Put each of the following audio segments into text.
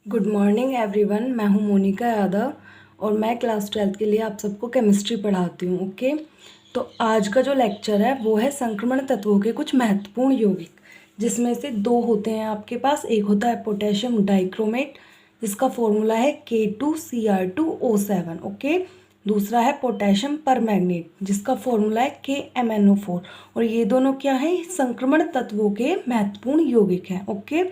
Good morning everyone. मैं हूं मोनिका यादव और मैं क्लास 12th के लिए आप सबको केमिस्ट्री पढ़ाती हूं। ओके, तो आज का जो लेक्चर है वो है संक्रमण तत्वों के कुछ महत्वपूर्ण यौगिक, जिसमें से दो होते हैं आपके पास। एक होता है पोटेशियम डाइक्रोमेट, जिसका फॉर्मूला है K2Cr2O7। ओके, दूसरा है पोटेशियम परमैंगनेट, जिसका फॉर्मूला है KMnO4। और ये दोनों क्या हैं? संक्रमण तत्वों के महत्वपूर्ण यौगिक हैं। ओके,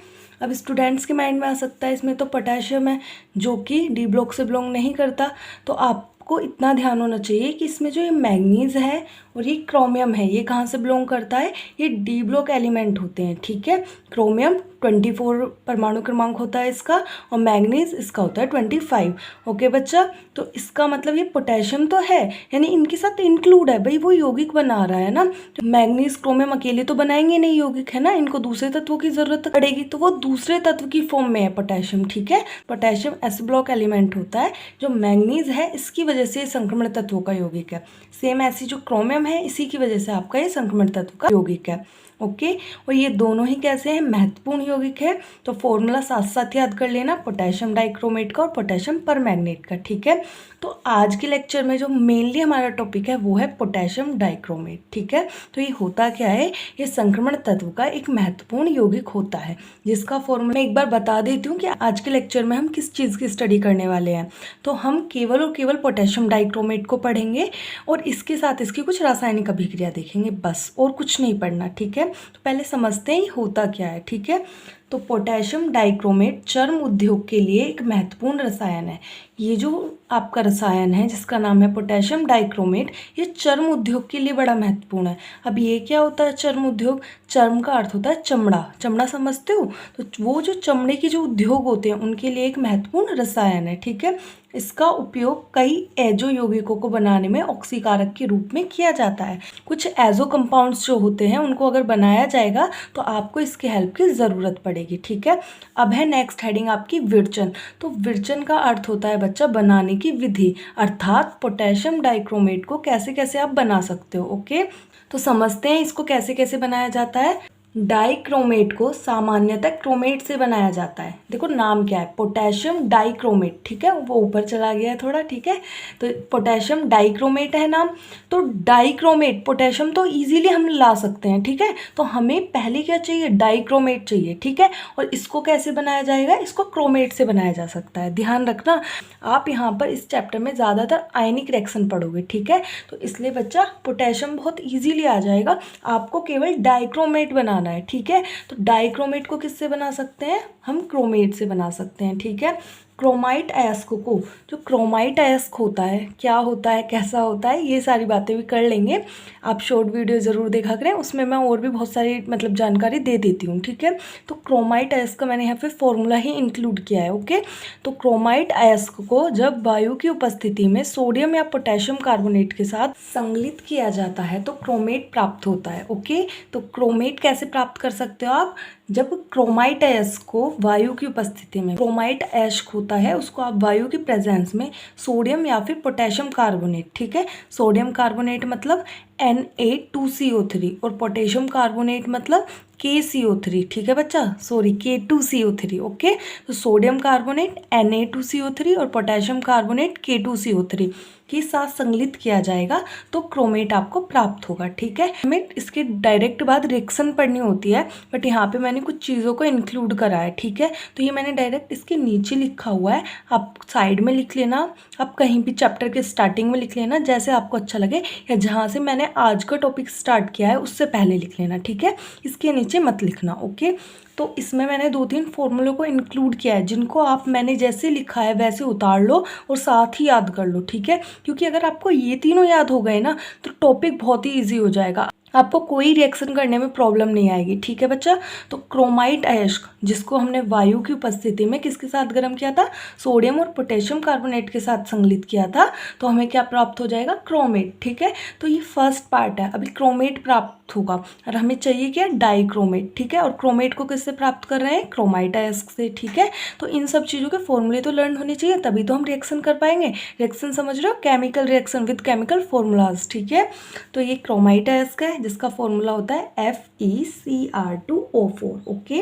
अब स्टूडेंट्स के माइंड में आ सकता है इसमें तो पोटेशियम है जो कि डी ब्लॉक से बिलोंग नहीं करता, तो आपको इतना ध्यान होना चाहिए कि इसमें जो ये मैग्नीज है और ये क्रोमियम है, ये कहाँ से बिलोंग करता है? ये डी ब्लॉक एलिमेंट होते हैं। ठीक है, क्रोमियम 24 परमाणु क्रमांक होता है इसका, और मैग्नीज इसका होता है 25। ओके बच्चा, तो इसका मतलब ये पोटेशियम तो है, यानी इनके साथ इंक्लूड है भाई, वो यौगिक बना रहा है ना। तो मैग्नीज क्रोमियम अकेले तो बनाएंगे नहीं यौगिक, है ना, इनको दूसरे तत्वों की जरूरत पड़ेगी, तो वो दूसरे तत्व की फॉर्म में है पोटेशियम। ठीक है, पोटेशियम एस ब्लॉक एलिमेंट होता है। जो मैग्नीज है इसकी वजह से संक्रमण तत्वों का यौगिक है। सेम ऐसी जो क्रोमियम है इसी की वजह से आपका ये संक्रमण तत्व का यौगिक है। ओके, और ये दोनों ही कैसे हैं? महत्वपूर्ण यौगिक है। तो फॉर्मूला साथ साथ याद कर लेना, पोटेशियम डाइक्रोमेट का और पोटेशियम परमैंगनेट का। ठीक है, तो आज के लेक्चर में जो मेनली हमारा टॉपिक है वो है पोटेशियम डाइक्रोमेट। ठीक है, तो ये होता क्या है? ये संक्रमण तत्व का एक महत्वपूर्ण यौगिक होता है, जिसका फॉर्मूला एक बार बता देती हूँ कि आज के लेक्चर में हम किस चीज़ की स्टडी करने वाले हैं। तो हम केवल और केवल पोटेशियम डाइक्रोमेट को पढ़ेंगे और इसके साथ इसकी कुछ रासायनिक अभिक्रिया देखेंगे, बस, और कुछ नहीं पढ़ना। ठीक है, तो पहले समझते हैं होता क्या है। ठीक है, तो पोटेशियम डाइक्रोमेट चर्म उद्योग के लिए एक महत्वपूर्ण रसायन है। ये जो आपका रसायन है जिसका नाम है पोटेशियम डाइक्रोमेट, ये चर्म उद्योग के लिए बड़ा महत्वपूर्ण है। अब ये क्या होता है चर्म उद्योग? चर्म का अर्थ होता है चमड़ा। चमड़ा समझते हो? तो वो जो चमड़े के जो उद्योग होते हैं उनके लिए एक महत्वपूर्ण रसायन है। ठीक है, इसका उपयोग कई एजो यौगिकों को बनाने में ऑक्सीकारक के रूप में किया जाता है। कुछ एजो कंपाउंड्स जो होते हैं उनको अगर बनाया जाएगा तो आपको इसके हेल्प की ज़रूरत पड़ेगी। ठीक है, अब है नेक्स्ट हेडिंग आपकी विरचन। तो विरचन का अर्थ होता है बच्चा बनाने की विधि, अर्थात पोटेशियम डाइक्रोमेट को कैसे कैसे आप बना सकते हो। ओके, तो समझते हैं इसको कैसे कैसे बनाया जाता है। डाइक्रोमेट को सामान्यतः क्रोमेट से बनाया जाता है। देखो नाम क्या है, पोटेशियम डाइक्रोमेट। ठीक है, वो ऊपर चला गया है थोड़ा। ठीक है, तो पोटेशियम डाइक्रोमेट है नाम। तो डाइक्रोमेट पोटेशियम तो इजीली हम ला सकते हैं। ठीक है, तो हमें पहले क्या चाहिए? डाइक्रोमेट चाहिए। ठीक है, और इसको कैसे बनाया जाएगा? इसको क्रोमेट से बनाया जा सकता है। ध्यान रखना, आप यहाँ पर इस चैप्टर में ज़्यादातर आयनिक रिएक्शन पढ़ोगे। ठीक है, तो इसलिए बच्चा पोटेशियम बहुत ईजीली आ जाएगा, आपको केवल डाइक्रोमेट बनाना है। ठीक है, तो डाइक्रोमेट को किससे बना सकते हैं? हम क्रोमेट से बना सकते हैं। ठीक है, क्रोमाइट अयस्क को, जो क्रोमाइट अयस्क होता है, क्या होता है, कैसा होता है, ये सारी बातें भी कर लेंगे। आप शॉर्ट वीडियो ज़रूर देखा करें, उसमें मैं और भी बहुत सारी जानकारी दे देती हूँ। ठीक है, तो क्रोमाइट अयस्क का मैंने यहाँ पे फॉर्मूला ही इंक्लूड किया है। ओके, तो क्रोमाइट अयस्क को जब वायु की उपस्थिति में सोडियम या पोटेशियम कार्बोनेट के साथ संगलित किया जाता है तो क्रोमेट प्राप्त होता है। ओके, तो क्रोमेट कैसे प्राप्त कर सकते हो आप? जब क्रोमाइट अयस्क को वायु की उपस्थिति में, क्रोमाइट अयस्क होता है उसको आप वायु की प्रेजेंस में सोडियम या फिर पोटेशियम कार्बोनेट, ठीक है, सोडियम कार्बोनेट मतलब Na2CO3 और पोटेशियम कार्बोनेट मतलब KCO3, ठीक है बच्चा, सॉरी K2CO3। ओके, तो सोडियम कार्बोनेट Na2CO3 और पोटेशियम कार्बोनेट K2CO3 के साथ संगलित किया जाएगा तो क्रोमेट आपको प्राप्त होगा। ठीक है, हमें इसके डायरेक्ट बाद रिएक्शन पढ़नी होती है, बट यहाँ पे मैंने कुछ चीज़ों को इंक्लूड करा है। ठीक है, तो ये मैंने डायरेक्ट इसके नीचे लिखा हुआ है, आप साइड में लिख लेना, आप कहीं भी चैप्टर के स्टार्टिंग में लिख लेना, जैसे आपको अच्छा लगे, या जहाँ से मैंने आज का टॉपिक स्टार्ट किया है उससे पहले लिख लेना। ठीक है, इसके नीचे मत लिखना। ओके, तो इसमें मैंने 2-3 फॉर्मूलों को इंक्लूड किया है, जिनको आप मैंने जैसे लिखा है वैसे उतार लो और साथ ही याद कर लो। ठीक है, क्योंकि अगर आपको ये तीनों याद हो गए ना तो टॉपिक बहुत ही ईजी हो जाएगा, आपको कोई रिएक्शन करने में प्रॉब्लम नहीं आएगी। ठीक है बच्चा, तो क्रोमाइट अयस्क जिसको हमने वायु की उपस्थिति में किसके साथ गर्म किया था? सोडियम और पोटेशियम कार्बोनेट के साथ संगलित किया था, तो हमें क्या प्राप्त हो जाएगा? क्रोमेट। ठीक है, तो ये फर्स्ट पार्ट है, अभी क्रोमेट प्राप्त होगा और हमें चाहिए क्या? डाइक्रोमेट। ठीक है, और क्रोमेट को किससे प्राप्त कर रहे हैं? क्रोमाइट अयस्क से। ठीक है, तो इन सब चीज़ों के फॉर्मूले तो लर्न होने चाहिए, तभी तो हम रिएक्शन कर पाएंगे। रिएक्शन समझ रहे हो? Chemical reaction with chemical formulas. ठीक है, तो ये क्रोमाइट अयस्क है जिसका फॉर्मूला होता है FeCr2O4। Okay,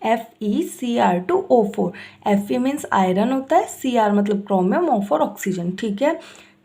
FeCr2O4। Fe means iron होता है, Cr मतलब क्रोमियम, O4 ऑक्सीजन, ठीक है।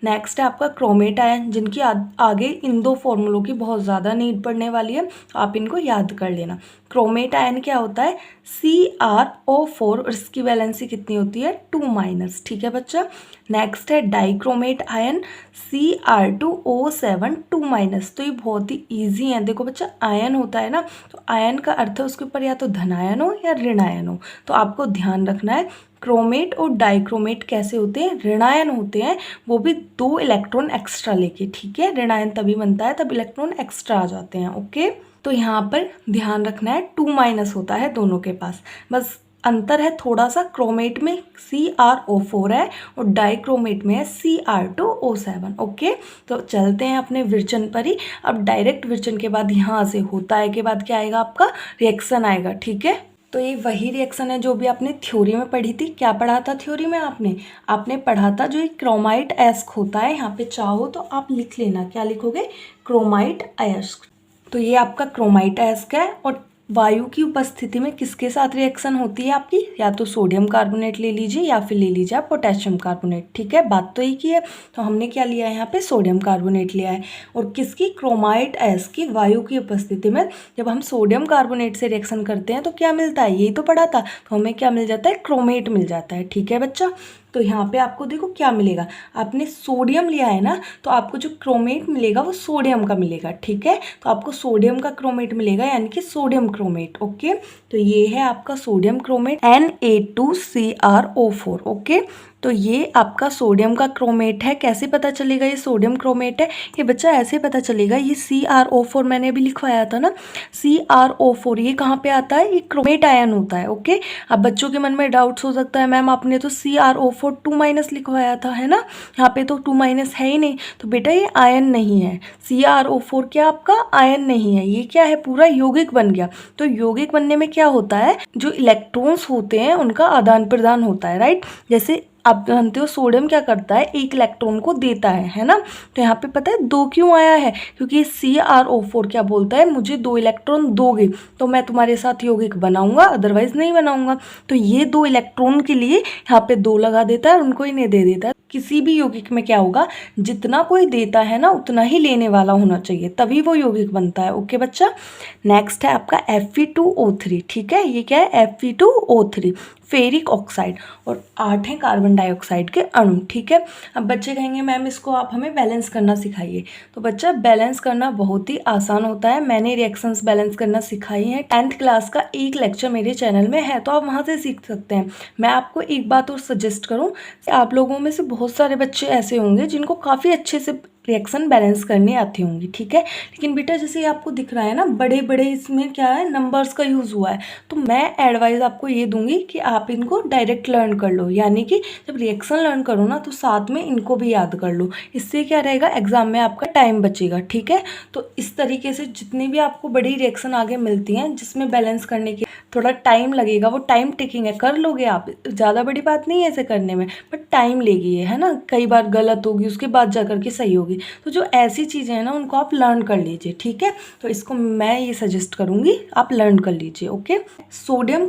नेक्स्ट है आपका क्रोमेट आयन, जिनकी आगे इन दो फॉर्मूलों की बहुत ज़्यादा नीड पड़ने वाली है, तो आप इनको याद कर लेना। क्रोमेट आयन क्या होता है, CrO4 और इसकी वैलेंसी कितनी होती है 2-, ठीक है बच्चा। नेक्स्ट है डाइक्रोमेट आयन, Cr2O7 2-। तो ये बहुत ही ईजी है। देखो बच्चा, आयन होता है ना, तो आयन का अर्थ है उसके ऊपर या तो धन आयन हो या ऋण आयन हो, तो आपको ध्यान रखना है क्रोमेट और डाइक्रोमेट कैसे होते हैं, ऋणायन होते हैं, वो भी 2 इलेक्ट्रॉन एक्स्ट्रा लेके, ठीक है। ऋणायन तभी बनता है तब इलेक्ट्रॉन एक्स्ट्रा आ जाते हैं, ओके। तो यहाँ पर ध्यान रखना है 2- होता है दोनों के पास, बस अंतर है थोड़ा सा, क्रोमेट में CrO4 है और डाइक्रोमेट में है Cr2O7, ओके। तो चलते हैं अपने विरचन पर ही। अब डायरेक्ट विरचन के बाद यहाँ से होता है के बाद क्या आएगा, आपका रिएक्शन आएगा, ठीक है। तो ये वही रिएक्शन है जो भी आपने थ्योरी में पढ़ी थी। क्या पढ़ा था थ्योरी में आपने पढ़ा था जो एक क्रोमाइट अयस्क होता है, यहाँ पे चाहो तो आप लिख लेना, क्या लिखोगे, क्रोमाइट अयस्क। तो ये आपका क्रोमाइट अयस्क है और वायु की उपस्थिति में किसके साथ रिएक्शन होती है आपकी, या तो सोडियम कार्बोनेट ले लीजिए या फिर ले लीजिए आप पोटेशियम कार्बोनेट, ठीक है। बात तो एक ही है। तो हमने क्या लिया है यहाँ पे, सोडियम कार्बोनेट लिया है। और किसकी, क्रोमाइट अयस्क की वायु की उपस्थिति में जब हम सोडियम कार्बोनेट से रिएक्शन करते हैं तो क्या मिलता है, यही तो पढ़ा था, तो हमें क्या मिल जाता है, क्रोमेट मिल जाता है, ठीक है बच्चा। तो यहाँ पे आपको देखो क्या मिलेगा, आपने सोडियम लिया है ना, तो आपको जो क्रोमेट मिलेगा वो सोडियम का मिलेगा, ठीक है। तो आपको सोडियम का क्रोमेट मिलेगा, यानी कि सोडियम क्रोमेट, ओके। तो ये है आपका सोडियम क्रोमेट Na2CrO4, ओके। तो ये आपका सोडियम का क्रोमेट है। कैसे पता चलेगा ये सोडियम क्रोमेट है, ये बच्चा ऐसे पता चलेगा, ये CrO4 मैंने अभी लिखवाया था ना, CrO4 ये कहाँ पे आता है, ये क्रोमेट आयन होता है, ओके। अब बच्चों के मन में डाउट्स हो सकता है, मैम आपने तो CrO4 2- लिखवाया था, है ना, यहाँ पे तो 2- है ही नहीं, तो बेटा ये आयन नहीं है। CrO4 क्या आपका आयन नहीं है, ये क्या है, पूरा यौगिक बन गया। तो यौगिक बनने में क्या होता है, जो इलेक्ट्रॉन्स होते हैं उनका आदान प्रदान होता है, राइट। जैसे आप जानते हो सोडियम क्या करता है, एक इलेक्ट्रॉन को देता है ना। तो यहाँ पे पता है 2 क्यों आया है, क्योंकि CrO4 क्या बोलता है, मुझे 2 इलेक्ट्रॉन दोगे तो मैं तुम्हारे साथ यौगिक बनाऊंगा, अदरवाइज नहीं बनाऊंगा। तो ये 2 इलेक्ट्रॉन के लिए यहाँ पे 2 लगा देता है और उनको इन्हें दे देता है। किसी भी यौगिक में क्या होगा, जितना कोई देता है ना उतना ही लेने वाला होना चाहिए, तभी वो यौगिक बनता है, ओके बच्चा। नेक्स्ट है आपका Fe2O3, ठीक है। ये क्या है, Fe2O3 फेरिक ऑक्साइड, और 8 हैं कार्बन डाइऑक्साइड के अणु, ठीक है। अब बच्चे कहेंगे मैम इसको आप हमें बैलेंस करना सिखाइए। तो बच्चा बैलेंस करना बहुत ही आसान होता है, मैंने रिएक्शंस बैलेंस करना सिखाई हैं। 10th क्लास का एक लेक्चर मेरे चैनल में है, तो आप वहाँ से सीख सकते हैं। मैं आपको एक बात और सजेस्ट करूँ, आप लोगों में से बहुत सारे बच्चे ऐसे होंगे जिनको काफ़ी अच्छे से रिएक्शन बैलेंस करनी आती होंगी, ठीक है। लेकिन बेटा जैसे आपको दिख रहा है ना, बड़े बड़े इसमें क्या है, नंबर्स का यूज़ हुआ है, तो मैं एडवाइस आपको ये दूंगी कि आप इनको डायरेक्ट लर्न कर लो, यानी कि जब रिएक्शन लर्न करो ना तो साथ में इनको भी याद कर लो। इससे क्या रहेगा, एग्जाम में आपका टाइम बचेगा, ठीक है। तो इस तरीके से जितनी भी आपको बड़ी रिएक्शन आगे मिलती हैं जिसमें बैलेंस करने की थोड़ा टाइम लगेगा, वो टाइम टेकिंग है, कर लोगे आप, ज़्यादा बड़ी बात नहीं है ऐसे करने में, बट टाइम लेगी है ना, कई बार गलत होगी उसके बाद जा करके सही होगी। तो जो ऐसी चीज़ें हैं ना उनको आप लर्न कर लीजिए, ठीक है। तो इसको मैं ये सजेस्ट करूँगी आप लर्न कर लीजिए, ओके। सोडियम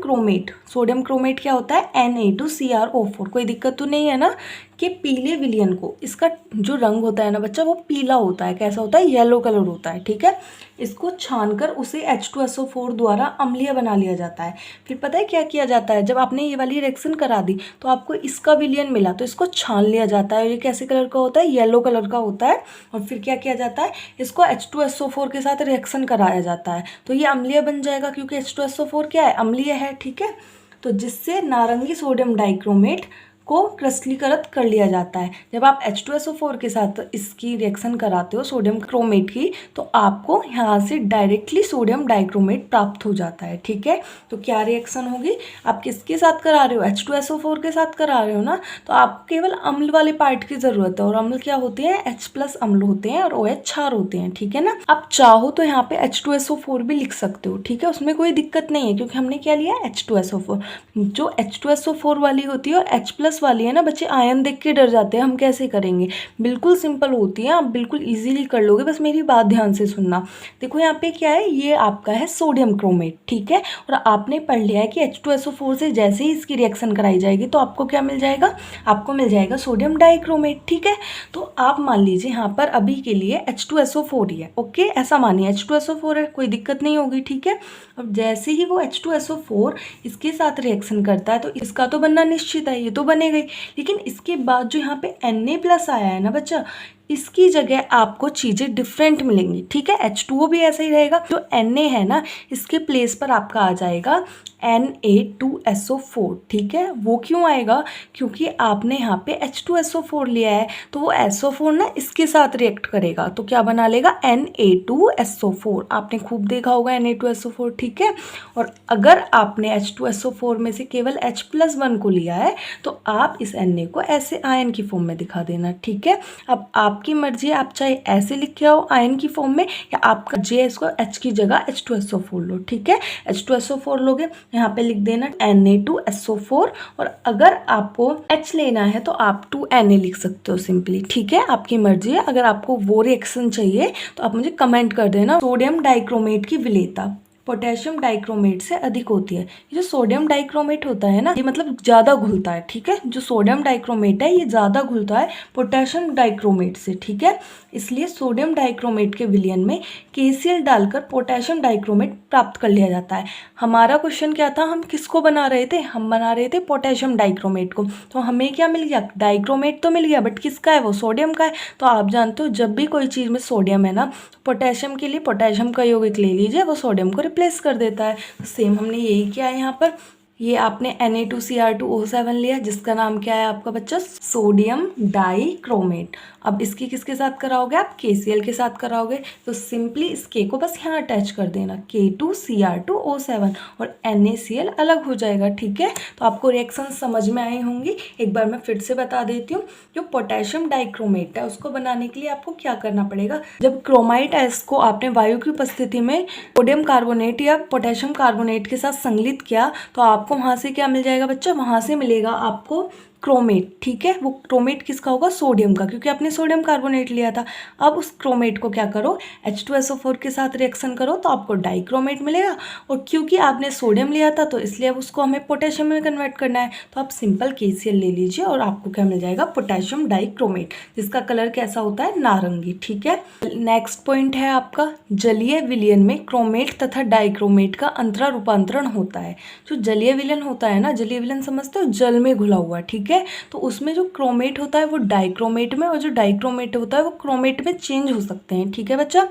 क्रोमेट क्या होता है, Na2CrO4, कोई दिक्कत तो नहीं है ना, कि पीले विलयन को, इसका जो रंग होता है ना बच्चा वो पीला होता है, कैसा होता है, येलो कलर होता है, ठीक है। इसको छानकर उसे H2SO4 द्वारा अम्लीय बना लिया जाता है। फिर पता है क्या किया जाता है, जब आपने ये वाली रिएक्शन करा दी तो आपको इसका विलयन मिला, तो इसको छान लिया जाता है, ये कैसे कलर का होता है, येलो कलर का होता है। और फिर क्या किया जाता है, इसको H2SO4 के साथ रिएक्शन कराया जाता है, तो ये अम्लीय बन जाएगा, क्योंकि H2SO4 क्या है, अम्लीय है, ठीक है। तो जिससे नारंगी सोडियम डाइक्रोमेट को क्रिस्टलीकृत कर लिया जाता है। जब आप H2SO4 के साथ इसकी रिएक्शन कराते हो सोडियम क्रोमेट की, तो आपको यहाँ से डायरेक्टली सोडियम डाइक्रोमेट प्राप्त हो जाता है, ठीक है। तो क्या रिएक्शन होगी, आप किसके साथ करा रहे हो, H2SO4 के साथ करा रहे हो ना, तो आपको केवल अम्ल वाले पार्ट की जरूरत है, और अम्ल क्या होते हैं, H+ अम्ल होते हैं और OH क्षार होते हैं, ठीक है ना। आप चाहो तो यहाँ पे H2SO4 भी लिख सकते हो, ठीक है, उसमें कोई दिक्कत नहीं है, क्योंकि हमने क्या लिया, H2SO4। जो H2SO4 वाली होती है और H+ प्लस वाली है ना बच्चे, आयन देख के डर जाते हैं हम कैसे करेंगे, बिल्कुल सिंपल होती है, आप बिल्कुल इजीली कर लोगे, बस मेरी बात ध्यान से सुनना। देखो यहाँ पे क्या है, ये आपका है सोडियम क्रोमेट, ठीक है, और आपने पढ़ लिया है कि H2SO4 से जैसे ही इसकी रिएक्शन कराई जाएगी तो आपको क्या मिल जाएगा, आपको मिल जाएगा सोडियम डाइक्रोमेट, ठीक है। तो आप मान लीजिए यहाँ पर अभी के लिए H2SO4 ही है, ओके, ऐसा मानिए H2SO4 है, कोई दिक्कत नहीं होगी, ठीक है। अब जैसे ही वो H2SO4 इसके साथ रिएक्शन करता है तो इसका तो बनना निश्चित है, ये तो बनेगा ही, लेकिन इसके बाद जो यहाँ पे Na+ आया है ना बच्चा, इसकी जगह आपको चीज़ें डिफरेंट मिलेंगी, ठीक है। H2O भी ऐसा ही रहेगा, जो Na है ना इसके प्लेस पर आपका आ जाएगा Na2SO4, ठीक है। वो क्यों आएगा, क्योंकि आपने यहाँ पे H2SO4 लिया है, तो वो SO4 ना इसके साथ रिएक्ट करेगा तो क्या बना लेगा, Na2SO4। आपने खूब देखा होगा Na2SO4, ठीक है। और अगर आपने H2SO4 में से केवल H+1 को लिया है तो आप इस Na को ऐसे आयन की फॉर्म में दिखा देना, ठीक है। अब आपकी मर्जी है, आप चाहे ऐसे लिख के आओ आयन की फॉर्म में, या आपका जे इसको H की जगह H2SO4 लो, ठीक है। H2SO4 लोगे, यहाँ पे लिख देना Na2SO4, और अगर आपको H लेना है तो आप 2Na लिख सकते हो सिंपली, ठीक है, आपकी मर्जी है। अगर आपको वो रिएक्शन चाहिए तो आप मुझे कमेंट कर देना। सोडियम डाइक्रोमेट की विलेयता पोटेशियम डाइक्रोमेट से अधिक होती है। ये जो सोडियम डाइक्रोमेट होता है ना, ये मतलब ज़्यादा घुलता है, ठीक है। जो सोडियम डाइक्रोमेट है ये ज़्यादा घुलता है पोटेशियम डाइक्रोमेट से, ठीक है। इसलिए सोडियम डाइक्रोमेट के विलयन में KCl डालकर पोटेशियम डाइक्रोमेट प्राप्त कर लिया जाता है। हमारा क्वेश्चन क्या था, हम किसको बना रहे थे, हम बना रहे थे पोटेशियम डाइक्रोमेट को। तो हमें क्या मिल गया, डाइक्रोमेट तो मिल गया, बट किसका है, वो सोडियम का है। तो आप जानते हो जब भी कोई चीज़ में सोडियम है ना, पोटेशियम के लिए पोटेशियम का यौगिक ले लीजिए, वो सोडियम को रिप्लेस कर देता है। तो सेम हमने यही किया है यहाँ पर। ये आपने Na2Cr2O7 लिया, जिसका नाम क्या है आपका बच्चा, सोडियम डाइक्रोमेट। अब इसकी किसके साथ कराओगे आप, KCl के साथ कराओगे, तो सिंपली इस K को बस यहाँ अटैच कर देना, K2Cr2O7, और NaCl अलग हो जाएगा, ठीक है। तो आपको रिएक्शन समझ में आई होंगी। एक बार मैं फिर से बता देती हूँ। जो पोटेशियम डाइक्रोमेट है उसको बनाने के लिए आपको क्या करना पड़ेगा, जब क्रोमाइट एस को आपने वायु की उपस्थिति में सोडियम कार्बोनेट या पोटेशियम कार्बोनेट के साथ संगलित किया तो आपको वहाँ से क्या मिल जाएगा बच्चा, वहाँ से मिलेगा आपको क्रोमेट, ठीक है। वो क्रोमेट किसका होगा, सोडियम का, क्योंकि आपने सोडियम कार्बोनेट लिया था। अब उस क्रोमेट को क्या करो, H2SO4 के साथ रिएक्शन करो तो आपको डाइक्रोमेट मिलेगा, और क्योंकि आपने सोडियम लिया था तो इसलिए अब उसको हमें पोटेशियम में कन्वर्ट करना है, तो आप सिंपल KCl ले लीजिए और आपको क्या मिल जाएगा, पोटेशियम डाइक्रोमेट, जिसका कलर कैसा होता है, नारंगी, ठीक है। नेक्स्ट पॉइंट है आपका, जलीय विलयन में क्रोमेट तथा डाइक्रोमेट का अंतरा रूपांतरण होता है। जो जलीय विलयन होता है ना, जलीय विलयन समझते हो, जल में घुला हुआ, ठीक है। तो उसमें जो क्रोमेट होता है वो डाइक्रोमेट में, और जो डाइक्रोमेट होता है वो क्रोमेट में चेंज हो सकते हैं, ठीक है बच्चा।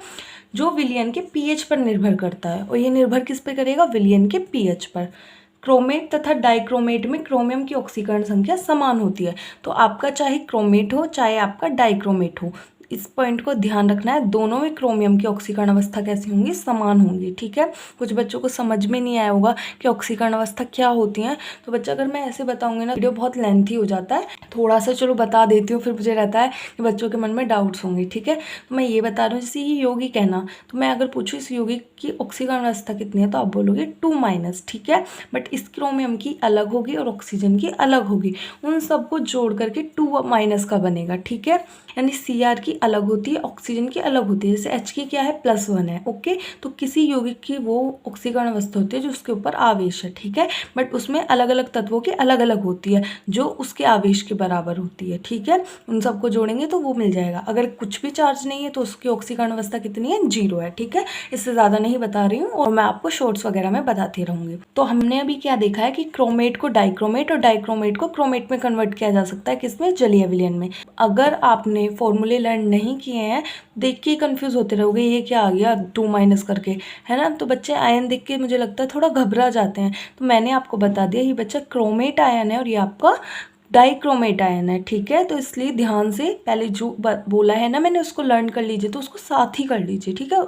जो विलयन के pH पर निर्भर करता है, और ये निर्भर किस पे करेगा, विलयन के pH पर। क्रोमेट तथा डाइक्रोमेट में क्रोमियम की ऑक्सीकरण संख्या समान होती है। तो आपका चाहे क्रोमेट हो चाहे आपका डाइक्रोमेट हो, इस पॉइंट को ध्यान रखना है, दोनों में क्रोमियम की ऑक्सीकरण अवस्था कैसी होंगी, समान होंगी, ठीक है। कुछ बच्चों को समझ में नहीं आया होगा कि ऑक्सीकरण अवस्था क्या होती है, तो बच्चा अगर मैं ऐसे बताऊंगी ना वीडियो बहुत लेंथी हो जाता है, थोड़ा सा चलो बता देती हूँ, फिर मुझे रहता है कि बच्चों के मन में डाउट्स होंगे, ठीक है। तो मैं ये बता रही हूँ, जैसे ये यौगिक है ना, तो मैं अगर पूछूँ इस यौगिक की ऑक्सीकरण अवस्था कितनी है तो आप बोलोगे 2-, ठीक है। बट इस क्रोमियम की अलग होगी और ऑक्सीजन की अलग होगी, उन सबको जोड़ करके 2- का बनेगा, ठीक है। यानी Cr की अलग होती है, ऑक्सीजन की अलग होती है। जैसे H की क्या है, +1 है, ओके। तो किसी यौगिक की वो ऑक्सीकरण अवस्था होती है जो उसके ऊपर आवेश है, ठीक है, बट उसमें अलग अलग तत्वों की अलग अलग होती है जो उसके आवेश के बराबर होती है, ठीक है। उन सबको जोड़ेंगे तो वो मिल जाएगा। अगर कुछ भी चार्ज नहीं है तो उसकी ऑक्सीकरण अवस्था कितनी है, 0 है, ठीक है। इससे ज़्यादा नहीं बता रही हूँ, और मैं आपको शॉर्ट्स वगैरह में बताती रहूँगी। तो हमने अभी क्या देखा है कि क्रोमेट को डाइक्रोमेट और डाइक्रोमेट को क्रोमेट में कन्वर्ट किया जा सकता है, किसमें, जलीय विलयन में। अगर आपने फॉर्मूले लर्न नहीं किए हैं, देख के कंफ्यूज होते रहोगे, ये क्या आ गया 2- करके, है ना। तो बच्चे आयन देख के मुझे लगता है थोड़ा घबरा जाते हैं, तो मैंने आपको बता दिया ये बच्चा क्रोमेट आयन है और ये आपका डाइक्रोमेट आयन है, ठीक है। तो इसलिए ध्यान से पहले जो बोला है ना मैंने उसको लर्न कर लीजिए, तो उसको साथ ही कर लीजिए, ठीक है।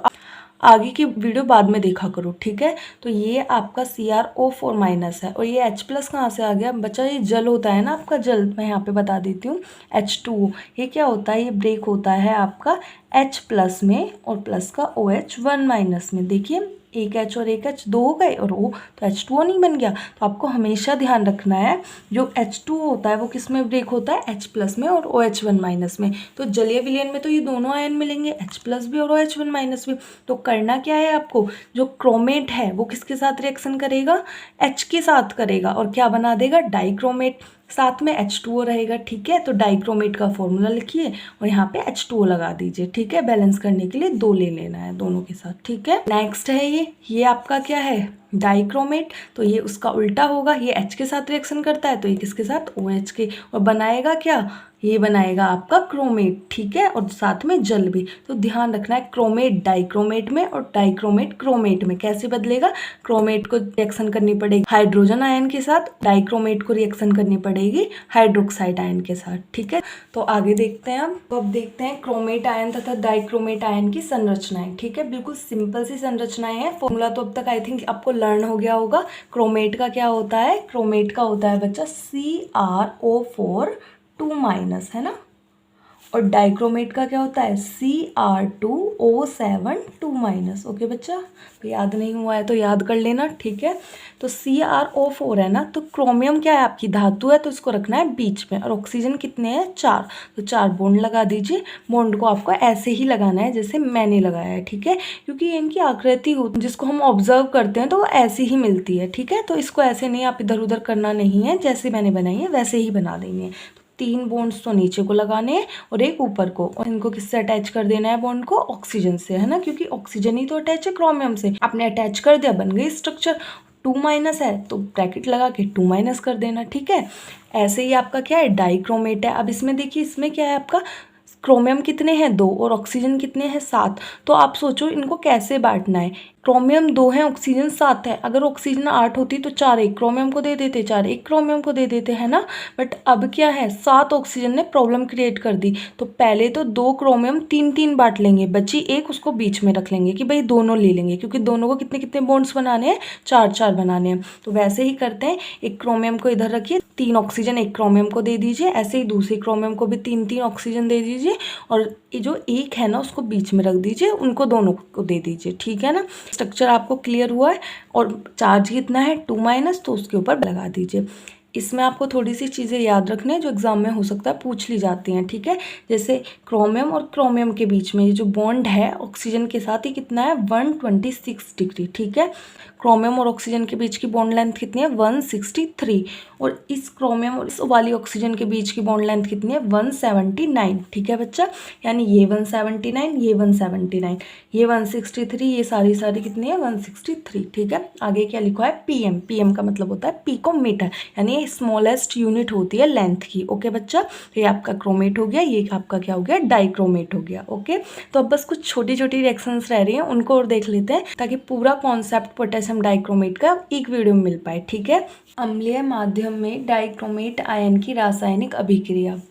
आगे की वीडियो बाद में देखा करो, ठीक है। तो ये आपका CrO4- है, और ये H+ कहाँ से आ गया बच्चा, ये जल होता है ना आपका जल, मैं यहाँ पे बता देती हूँ, H2O। ये क्या होता है, ये ब्रेक होता है आपका H+ में और प्लस का OH1- में। देखिए एक H और एक H 2 हो गए और O, तो H2O नहीं बन गया। तो आपको हमेशा ध्यान रखना है जो H2O होता है वो किस में ब्रेक होता है, H+ में और OH1- में। तो जलीय विलयन में तो ये दोनों आयन मिलेंगे, H+ भी और OH1- भी। तो करना क्या है आपको, जो क्रोमेट है वो किसके साथ रिएक्शन करेगा, H के साथ करेगा और क्या बना देगा, डाइक्रोमेट। साथ में H2O रहेगा, ठीक है। तो डाइक्रोमेट का फॉर्मूला लिखिए और यहाँ पे H2O लगा दीजिए, ठीक है। बैलेंस करने के लिए 2 ले लेना है दोनों के साथ, ठीक है। नेक्स्ट है ये आपका क्या है, डाइक्रोमेट। तो ये उसका उल्टा होगा, ये H के साथ रिएक्शन करता है तो ये किसके साथ, OH के, और बनाएगा क्या, ये बनाएगा आपका क्रोमेट, ठीक है। और साथ में जल भी। तो ध्यान रखना है क्रोमेट डाइक्रोमेट में और डाइक्रोमेट क्रोमेट में कैसे बदलेगा, क्रोमेट को रिएक्शन करनी पड़ेगी हाइड्रोजन आयन के साथ, डाइक्रोमेट को रिएक्शन करनी पड़ेगी हाइड्रोक्साइड आयन के साथ, ठीक है। तो आगे देखते हैं हम। तो अब देखते हैं क्रोमेट आयन तथा डाइक्रोमेट आयन की संरचनाएं, ठीक है। बिल्कुल सिंपल सी संरचनाएं हैं। फॉर्मूला तो अब तक आई थिंक आपको लर्न हो गया होगा। क्रोमेट का क्या होता है, क्रोमेट का होता है बच्चा CrO4 2- है ना। और डाइक्रोमेट का क्या होता है, Cr2O7 2-। ओके बच्चा, तो याद नहीं हुआ है तो याद कर लेना, ठीक है। तो CrO4 है ना, तो क्रोमियम क्या है, आपकी धातु है, तो इसको रखना है बीच में। और ऑक्सीजन कितने हैं, 4, तो 4 बॉन्ड लगा दीजिए। बॉन्ड को आपको ऐसे ही लगाना है जैसे मैंने लगाया है, ठीक है। क्योंकि इनकी आकृति होती जिसको हम ऑब्जर्व करते हैं तो वो ऐसी ही मिलती है, ठीक है। तो इसको ऐसे नहीं, आप इधर उधर करना नहीं है, जैसे मैंने बनाई है वैसे ही बना देंगे। तो 3 बॉन्ड्स तो नीचे को लगाने हैं और एक ऊपर को, और इनको किससे अटैच कर देना है बॉन्ड को, ऑक्सीजन से, है ना। क्योंकि ऑक्सीजन ही तो अटैच है क्रोमियम से, आपने अटैच कर दिया, बन गई स्ट्रक्चर। 2- है तो ब्रैकेट लगा के 2- कर देना, ठीक है। ऐसे ही आपका क्या है, डाइक्रोमेट है। अब इसमें देखिए, इसमें क्या है आपका, क्रोमियम कितने हैं, 2, और ऑक्सीजन कितने हैं, 7। तो आप सोचो इनको कैसे बांटना है। क्रोमियम 2 है, ऑक्सीजन 7 है। अगर ऑक्सीजन 8 होती तो 4 एक क्रोमियम को दे देते, 4 एक क्रोमियम को दे देते, है ना। बट अब क्या है, 7 ऑक्सीजन ने प्रॉब्लम क्रिएट कर दी। तो पहले तो 2 क्रोमियम 3-3 बांट लेंगे, बची एक उसको बीच में रख लेंगे कि भाई दोनों ले लेंगे, क्योंकि दोनों को कितने कितने बॉन्ड्स बनाने हैं, 4-4 बनाने हैं। तो वैसे ही करते हैं, एक क्रोमियम को इधर रखिए, 3 ऑक्सीजन एक क्रोमियम को दे दीजिए, ऐसे ही दूसरी क्रोमियम को भी 3-3 ऑक्सीजन दे दीजिए, और ये जो एक है ना उसको बीच में रख दीजिए, उनको दोनों को दे दीजिए, ठीक है ना। स्ट्रक्चर आपको क्लियर हुआ है। और चार्ज कितना है, 2-, तो उसके ऊपर लगा दीजिए। इसमें आपको थोड़ी सी चीज़ें याद रखनी है जो एग्जाम में हो सकता है पूछ ली जाती हैं, ठीक है। जैसे क्रोमियम और क्रोमियम के बीच में ये जो बॉन्ड है ऑक्सीजन के साथ, ही कितना है, 126 डिग्री, ठीक है। क्रोमियम और ऑक्सीजन के बीच की बॉन्ड लेंथ कितनी है, 163। और इस क्रोमियम और इस वाली ऑक्सीजन के बीच की बॉन्ड लेंथ कितनी है, 179, ठीक है बच्चा। यानी ये 179, ये 179, ये 163, ये सारी कितनी है, 163, ठीक है। आगे क्या लिखा है, पीएम। पीएम का मतलब होता है पिकोमीटर, यानी स्मॉलेस्ट यूनिट होती है लेंथ की, ओके बच्चा। तो ये आपका क्रोमेट हो गया, ये आपका क्या हो गया, डाइक्रोमेट हो गया, ओके। तो अब बस कुछ छोटी छोटी रिएक्शंस रह रही हैं, उनको और देख लेते हैं ताकि पूरा कॉन्सेप्ट पोटेशियम डाइक्रोमेट का एक वीडियो में मिल पाए, ठीक है। अम्लीय माध्यम में डाइक्रोमेट आयन की रासायनिक अभिक्रिया।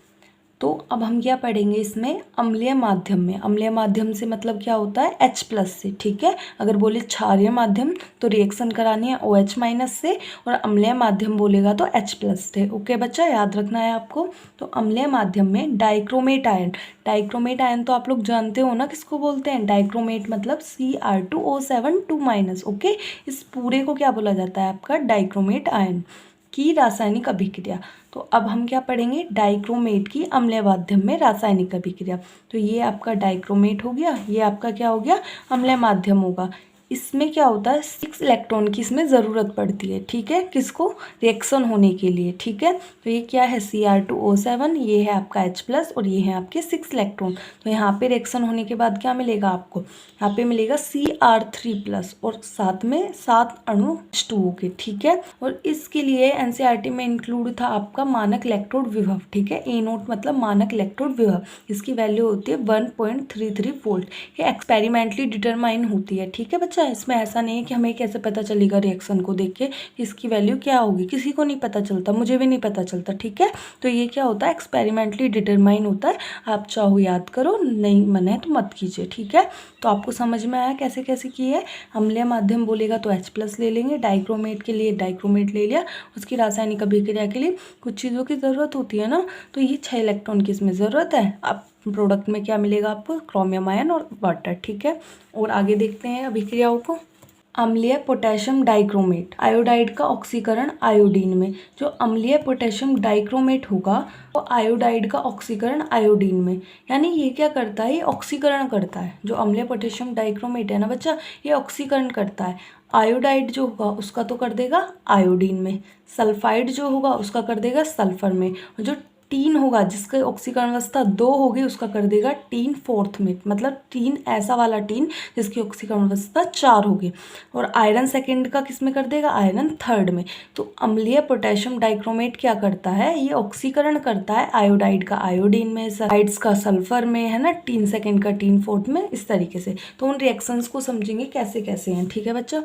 तो अब हम क्या पढ़ेंगे इसमें, अम्लीय माध्यम में। अम्लीय माध्यम से मतलब क्या होता है, H+ से, ठीक है। अगर बोले क्षारीय माध्यम तो रिएक्शन करानी है OH- से, और अम्लीय माध्यम बोलेगा तो H+ से, ओके बच्चा, याद रखना है आपको। तो अम्लीय माध्यम में डाइक्रोमेट आयन, डाइक्रोमेट आयन तो आप लोग जानते हो ना किसको बोलते हैं, डाइक्रोमेट मतलब Cr2O7 2-, ओके। इस पूरे को क्या बोला जाता है, आपका डाइक्रोमेट आयन की रासायनिक अभिक्रिया। तो अब हम क्या पढ़ेंगे, डाइक्रोमेट की अम्लीय माध्यम में रासायनिक अभिक्रिया। तो ये आपका डाइक्रोमेट हो गया, ये आपका क्या हो गया, अम्लीय माध्यम होगा। इसमें क्या होता है, 6 इलेक्ट्रॉन की इसमें ज़रूरत पड़ती है, ठीक है, किसको, रिएक्शन होने के लिए, ठीक है। तो ये क्या है, Cr2O7, ये है आपका H+, और ये है आपके 6 इलेक्ट्रॉन। तो यहाँ पे रिएक्शन होने के बाद क्या मिलेगा आपको, यहाँ पे मिलेगा Cr3+, और साथ में 7 अणु H2O के, ठीक है। और इसके लिए एनसीईआरटी में इंक्लूड था आपका मानक इलेक्ट्रोड विभव, ठीक है। A0 मतलब मानक इलेक्ट्रोड विभव, इसकी वैल्यू होती है 1.33 वोल्ट। ये एक्सपेरिमेंटली डिटरमाइन होती है, ठीक है बच्चा। इसमें ऐसा नहीं है कि हमें कैसे पता चलेगा रिएक्शन को देख के इसकी वैल्यू क्या होगी, किसी को नहीं पता चलता, मुझे भी नहीं पता चलता, ठीक है। तो ये क्या होता है, एक्सपेरिमेंटली डिटरमाइन होता है। आप चाहो याद करो, नहीं मन है तो मत कीजिए, ठीक है। तो आपको समझ में आया कैसे कैसे की है। अम्लीय माध्यम बोलेगा तो H+ ले लेंगे, डाइक्रोमेट के लिए डाइक्रोमेट ले लिया। उसकी रासायनिक अभिक्रिया के लिए कुछ चीज़ों की ज़रूरत होती है ना, तो ये 6 इलेक्ट्रॉन की इसमें ज़रूरत है। अब प्रोडक्ट में क्या मिलेगा आपको, क्रोमियम आयन और वाटर, ठीक है। और आगे देखते हैं अभिक्रियाओं को। अम्लीय पोटेशियम डाइक्रोमेट, आयोडाइड का ऑक्सीकरण आयोडीन में। जो अम्लीय पोटेशियम डाइक्रोमेट होगा वो आयोडाइड का ऑक्सीकरण आयोडीन में, यानी ये क्या करता है, ये ऑक्सीकरण करता है। जो अम्लीय पोटेशियम डाइक्रोमेट है ना बच्चा, ये ऑक्सीकरण करता है। आयोडाइड जो होगा उसका तो कर देगा आयोडीन में, सल्फाइड जो होगा उसका कर देगा सल्फर में, और जो टीन होगा जिसका ऑक्सीकरण अवस्था 2 होगी उसका कर देगा टीन 4th में, मतलब टीन ऐसा वाला टीन जिसकी ऑक्सीकरण अवस्था 4 होगी। और आयरन सेकंड का किस में कर देगा, आयरन 3rd में। तो अम्लीय पोटेशियम डाइक्रोमेट क्या करता है, ये ऑक्सीकरण करता है आयोडाइड का आयोडीन में, सल्फाइड्स का सल्फर में, है ना, टीन सेकेंड का टीन 4th में, इस तरीके से। तो उन रिएक्शंस को समझेंगे कैसे कैसे हैं, ठीक है बच्चा।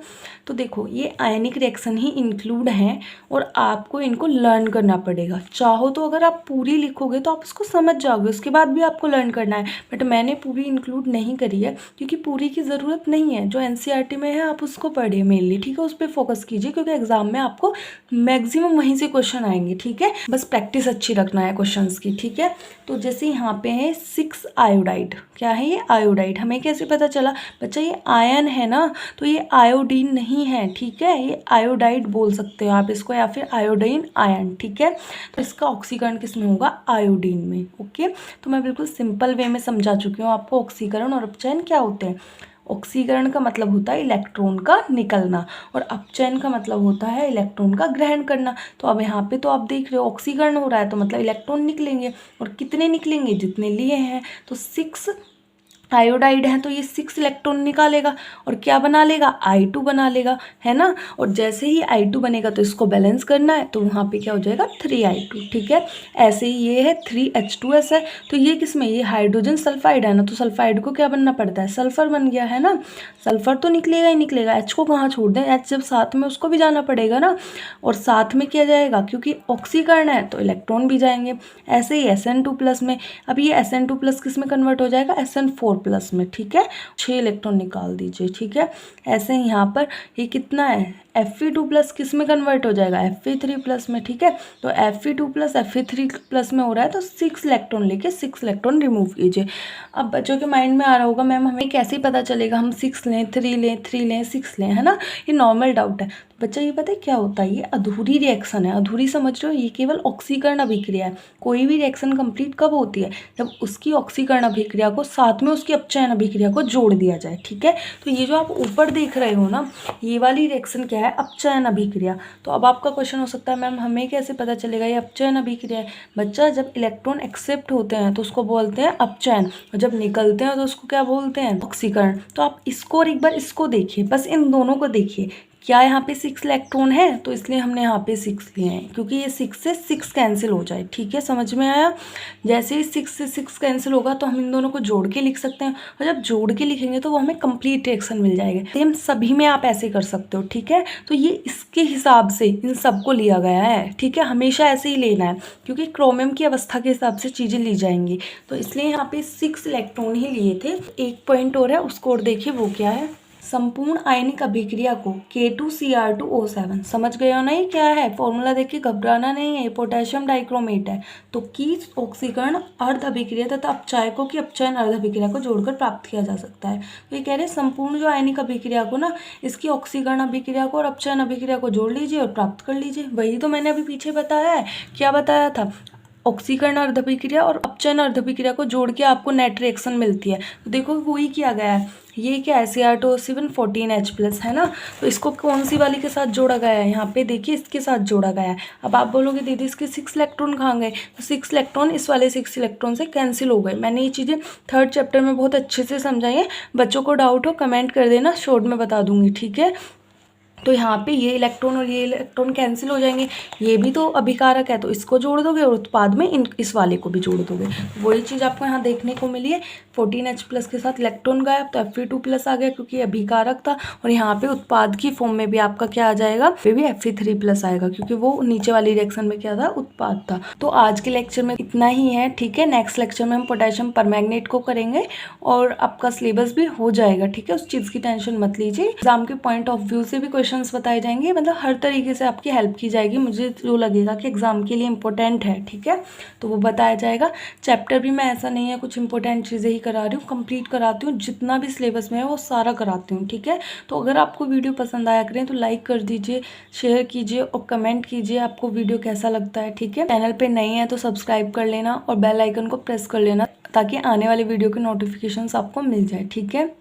तो देखो ये आयनिक रिएक्शन ही इंक्लूड हैं और आपको इनको लर्न करना पड़ेगा। चाहो तो अगर आप पूरी लिखोगे तो आप उसको समझ जाओगे, उसके बाद भी आपको लर्न करना है, बट मैंने पूरी इंक्लूड नहीं करी है क्योंकि पूरी की ज़रूरत नहीं है। जो एनसीईआरटी में है आप उसको पढ़िए मेनली, ठीक है, उस पर फोकस कीजिए क्योंकि एग्जाम में आपको मैक्सिमम वहीं से क्वेश्चन आएंगे, ठीक है। बस प्रैक्टिस अच्छी रखना है क्वेश्चंस की, ठीक है। तो जैसे यहाँ पे है 6 आयोडाइड, क्या है ये आयोडाइड, हमें कैसे पता चला बच्चा, ये आयन है ना, तो ये आयोडीन नहीं है, ठीक है, ये आयोडाइड बोल सकते हो आप इसको, या फिर आयोडीन आयन, ठीक है। तो इसका ऑक्सीकरण किस में होगा, आयोडीन में, ओके। तो मैं बिल्कुल सिंपल वे में समझा चुकी हूँ आपको ऑक्सीकरण और अपचयन क्या होते हैं। ऑक्सीकरण का मतलब होता है इलेक्ट्रॉन का निकलना और अपचयन का मतलब होता है इलेक्ट्रॉन का ग्रहण करना। तो अब यहाँ पे तो आप देख रहे हो ऑक्सीकरण हो रहा है तो मतलब इलेक्ट्रॉन निकलेंगे, और कितने निकलेंगे, जितने लिए हैं। तो 6 आयोडाइड है तो ये 6 इलेक्ट्रॉन निकालेगा और क्या बना लेगा, I2 बना लेगा, है ना। और जैसे ही I2 बनेगा तो इसको बैलेंस करना है, तो वहाँ पे क्या हो जाएगा 3I2, ठीक है। ऐसे ही ये है 3H2S है, तो ये किस में, ये हाइड्रोजन सल्फाइड है ना, तो सल्फाइड को क्या बनना पड़ता है, सल्फर बन गया, है ना। सल्फर तो निकलेगा ही निकलेगा, H को कहाँ छोड़ दें, H जब साथ में उसको भी जाना पड़ेगा ना, और साथ में किया जाएगा क्योंकि ऑक्सीकरण है तो इलेक्ट्रॉन भी जाएंगे। ऐसे ही Sn2+ में, अब ये Sn2+ किस में कन्वर्ट हो जाएगा, Sn4+ में, ठीक है। 6 इलेक्ट्रॉन निकाल दीजिए, ठीक है। ऐसे ही यहाँ पर ये कितना है, Fe2+ किस में कन्वर्ट हो जाएगा, Fe3+ में, ठीक है। तो Fe2+ Fe3+ में हो रहा है तो 6 इलेक्ट्रॉन लेके 6 इलेक्ट्रॉन रिमूव कीजिए। अब बच्चों के माइंड में आ रहा होगा मैम हमें कैसे पता चलेगा, हम 6 लें, 3 लें, 3 लें, 6 लें, है ना, ये नॉर्मल डाउट है। तो बच्चा ये पता है क्या होता है, ये अधूरी रिएक्शन है, अधूरी समझ रहे हो, ये केवल ऑक्सीकरण अभिक्रिया है। कोई भी रिएक्शन कंप्लीट कब होती है, जब उसकी ऑक्सीकरण अभिक्रिया को साथ में उसकी अपचयन अभिक्रिया को जोड़ दिया जाए, ठीक है। तो ये जो आप ऊपर देख रहे हो ना, ये वाली रिएक्शन क्या है, अपचयन अभिक्रिया। तो अब आपका क्वेश्चन हो सकता है मैम हमें कैसे पता चलेगा ये अपचयन अभिक्रिया है। बच्चा जब इलेक्ट्रॉन एक्सेप्ट होते हैं तो उसको बोलते हैं अपचयन, और जब निकलते हैं तो उसको क्या बोलते हैं, ऑक्सीकरण। तो आप इसको और एक बार इसको देखिए, बस इन दोनों को देखिए, क्या यहाँ पे 6 इलेक्ट्रॉन है तो इसलिए हमने यहाँ पे 6 लिए हैं, क्योंकि ये 6 से 6 कैंसिल हो जाए, ठीक है, समझ में आया। जैसे ही 6 से 6 कैंसिल होगा तो हम इन दोनों को जोड़ के लिख सकते हैं, और जब जोड़ के लिखेंगे तो वो हमें कंप्लीट रिएक्शन मिल जाएगा। सेम सभी में आप ऐसे कर सकते हो, ठीक है। तो ये इसके हिसाब से इन सबको लिया गया है, ठीक है, हमेशा ऐसे ही लेना है क्योंकि क्रोमियम की अवस्था के हिसाब से चीज़ें ली जाएंगी। तो इसलिए यहाँ पे 6 इलेक्ट्रॉन ही लिए थे। एक पॉइंट और है, उसको और देखिए वो क्या है, संपूर्ण आयनिक अभिक्रिया को K2Cr2O7, समझ गए हो ना, ये क्या है, फॉर्मूला देख के घबराना नहीं है, पोटेशियम डाइक्रोमेट है। तो की ऑक्सीकरण अर्ध अभिक्रिया तथा अपचायकों की अपचयन अर्ध अभिक्रिया को जोड़कर प्राप्त किया जा सकता है। तो ये कह रहे हैं संपूर्ण जो आयनिक अभिक्रिया को ना, इसकी ऑक्सीकरण अभिक्रिया को और अपचयन अभिक्रिया को जोड़ लीजिए और प्राप्त कर लीजिए। वही तो मैंने अभी पीछे बताया है, क्या बताया था, ऑक्सीकरण अर्ध अभिक्रिया और अपचयन अर्ध अभिक्रिया को जोड़ के आपको नेट रिएक्शन मिलती है। तो देखो वही किया गया है, ये क्या है, Cr2O7 14H+, है ना। तो इसको कौन सी वाली के साथ जोड़ा गया है, यहाँ पे देखिए इसके साथ जोड़ा गया है। अब आप बोलोगे दीदी इसके 6 इलेक्ट्रॉन कहाँ गए, तो 6 इलेक्ट्रॉन इस वाले 6 इलेक्ट्रॉन से कैंसिल हो गए। मैंने ये चीज़ें 3rd चैप्टर में बहुत अच्छे से समझाई है, बच्चों को डाउट हो कमेंट कर देना, शॉर्ट में बता दूंगी, ठीक है। तो यहाँ पे ये इलेक्ट्रॉन और ये इलेक्ट्रॉन कैंसिल हो जाएंगे, ये भी तो अभिकारक है तो इसको जोड़ दोगे और उत्पाद में इस वाले को भी जोड़ दोगे। वही चीज़ आपको यहाँ देखने को मिली है, 14H+ के साथ इलेक्ट्रॉन गायब तो Fe2+ आ गया क्योंकि अभिकारक था, और यहाँ पे उत्पाद की फॉर्म में भी आपका क्या आ जाएगा, फिर भी Fe3+ आएगा क्योंकि वो नीचे वाली रिएक्शन में क्या था, उत्पाद था। तो आज के लेक्चर में इतना ही है, ठीक है। नेक्स्ट लेक्चर में हम पोटेशियम परमैंगनेट को करेंगे और आपका सिलेबस भी हो जाएगा, ठीक है, उस चीज़ की टेंशन मत लीजिए। एग्जाम के पॉइंट ऑफ व्यू से भी क्वेश्चन क्वेश्चंस बताए जाएंगे, मतलब हर तरीके से आपकी हेल्प की जाएगी, मुझे जो लगेगा कि एग्ज़ाम के लिए इंपॉर्टेंट है, ठीक है, तो वो बताया जाएगा। चैप्टर भी मैं ऐसा नहीं है कुछ इंपॉर्टेंट चीज़ें ही करा रही हूँ, कंप्लीट कराती हूँ, जितना भी सिलेबस में है वो सारा कराती हूँ, ठीक है। तो अगर आपको वीडियो पसंद आया करें तो लाइक कर दीजिए, शेयर कीजिए और कमेंट कीजिए आपको वीडियो कैसा लगता है, ठीक है। चैनल पे नए हैं तो सब्सक्राइब कर लेना और बेल आइकन को प्रेस कर लेना ताकि आने वाले वीडियो के नोटिफिकेशंस आपको मिल जाए, ठीक है।